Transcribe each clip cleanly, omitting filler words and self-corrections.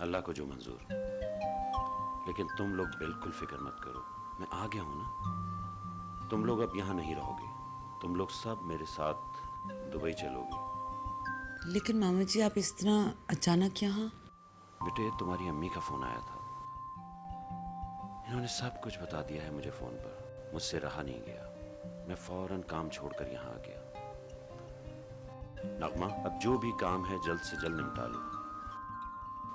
अल्लाह को जो मंजूर। लेकिन तुम लोग बिल्कुल फिक्र मत करो, मैं आ गया हूं ना। तुम लोग अब यहां नहीं रहोगे, तुम लोग सब मेरे साथ दुबई चलोगे। लेकिन मामा जी आप इस तरह अचानक यहाँ? बेटे तुम्हारी अम्मी का फोन आया था, इन्होंने सब कुछ बता दिया है मुझे फोन पर। मुझसे रहा नहीं गया, मैं फौरन काम छोड़कर यहाँ आ गया। नगमा, अब जो भी काम है जल्द से जल्द निपटा लो,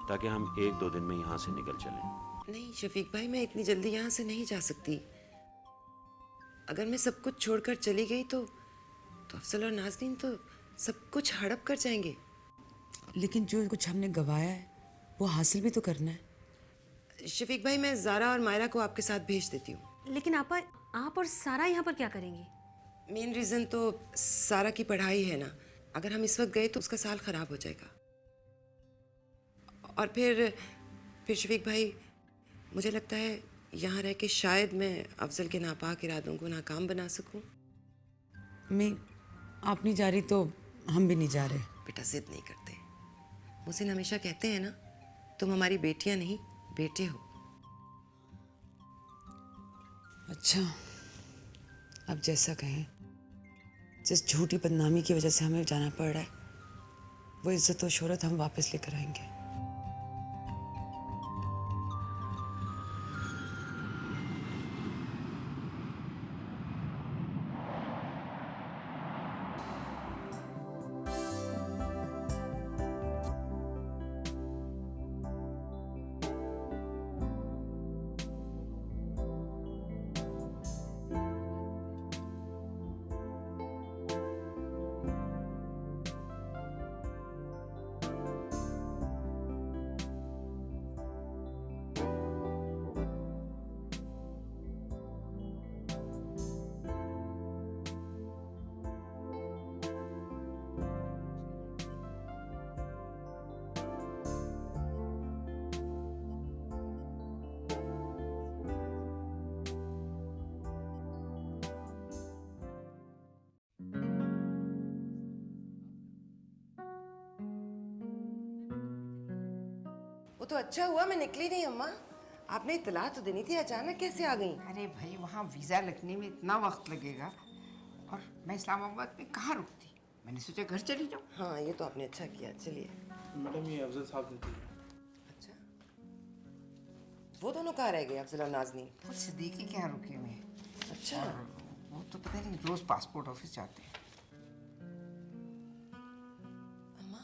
ताकि हम 1-2 दिन में यहाँ से निकल चलें। नहीं शफीक भाई, मैं इतनी जल्दी यहाँ से नहीं जा सकती। अगर मैं सब कुछ छोड़कर चली गई तो अफजल और नाज़नीन तो सब कुछ हड़प कर जाएंगे। लेकिन जो कुछ हमने गवाया है वो हासिल भी तो करना है। शफीक भाई, मैं ज़ारा और मायरा को आपके साथ भेज देती हूँ। लेकिन आपा, आप और सारा यहाँ पर क्या करेंगी? मेन रीज़न तो सारा की पढ़ाई है ना। अगर हम इस वक्त गए तो उसका साल ख़राब हो जाएगा। और फिर शफीक भाई, मुझे लगता है यहाँ रह के शायद मैं अफजल के नापाक इरादों को नाकाम बना सकूं। मैं आप नहीं जा रही तो हम भी नहीं जा रहे। बेटा जिद नहीं करते। मुझसे हमेशा कहते हैं ना, तुम हमारी बेटियां नहीं बेटे हो। अच्छा, अब जैसा कहें। जिस झूठी बदनामी की वजह से हमें जाना पड़ रहा है वो इज्जत और शोहरत हम वापस लेकर आएंगे। वो तो अच्छा हुआ मैं निकली नहीं अम्मा। आपने इतला तो देनी थी, अचानक कैसे आ गई? अरे भाई, वहाँ वीज़ा लगने में इतना वक्त लगेगा और मैं इस्लामाबाद में कहाँ रुकती। मैंने सोचा घर चली जाऊँ। हाँ, ये तो आपने अच्छा किया। चलिए। मैडम ये अफजल साहब देती है। अच्छा, वो दोनों कहाँ रह गए, अफजल और नाज़नीन? वो सिद्दीकी के यहाँ रुके हुए हैं। अच्छा, और वो तो पता नहीं रोज़ पासपोर्ट ऑफिस जाते हैं। अम्मा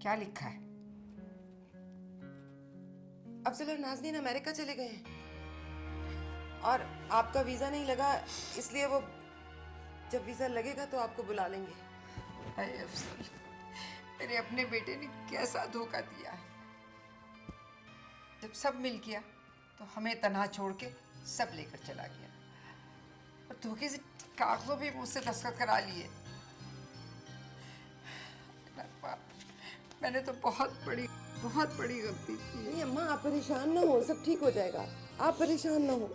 क्या लिखा है? अफजल और नाज़नीन अमेरिका चले गए हैं और आपका वीज़ा नहीं लगा, इसलिए वो जब वीज़ा लगेगा तो आपको बुला लेंगे। अरे अफजल, मेरे अपने बेटे ने कैसा धोखा दिया है। जब सब मिल गया तो हमें तन्हा छोड़ के सब लेकर चला गया और धोखे से कागजों भी मुझसे दस्तखत करा लिए। मैंने तो बहुत बड़ी गलती की। नहीं अम्मा, आप परेशान ना हो, सब ठीक हो जाएगा। आप परेशान ना हो।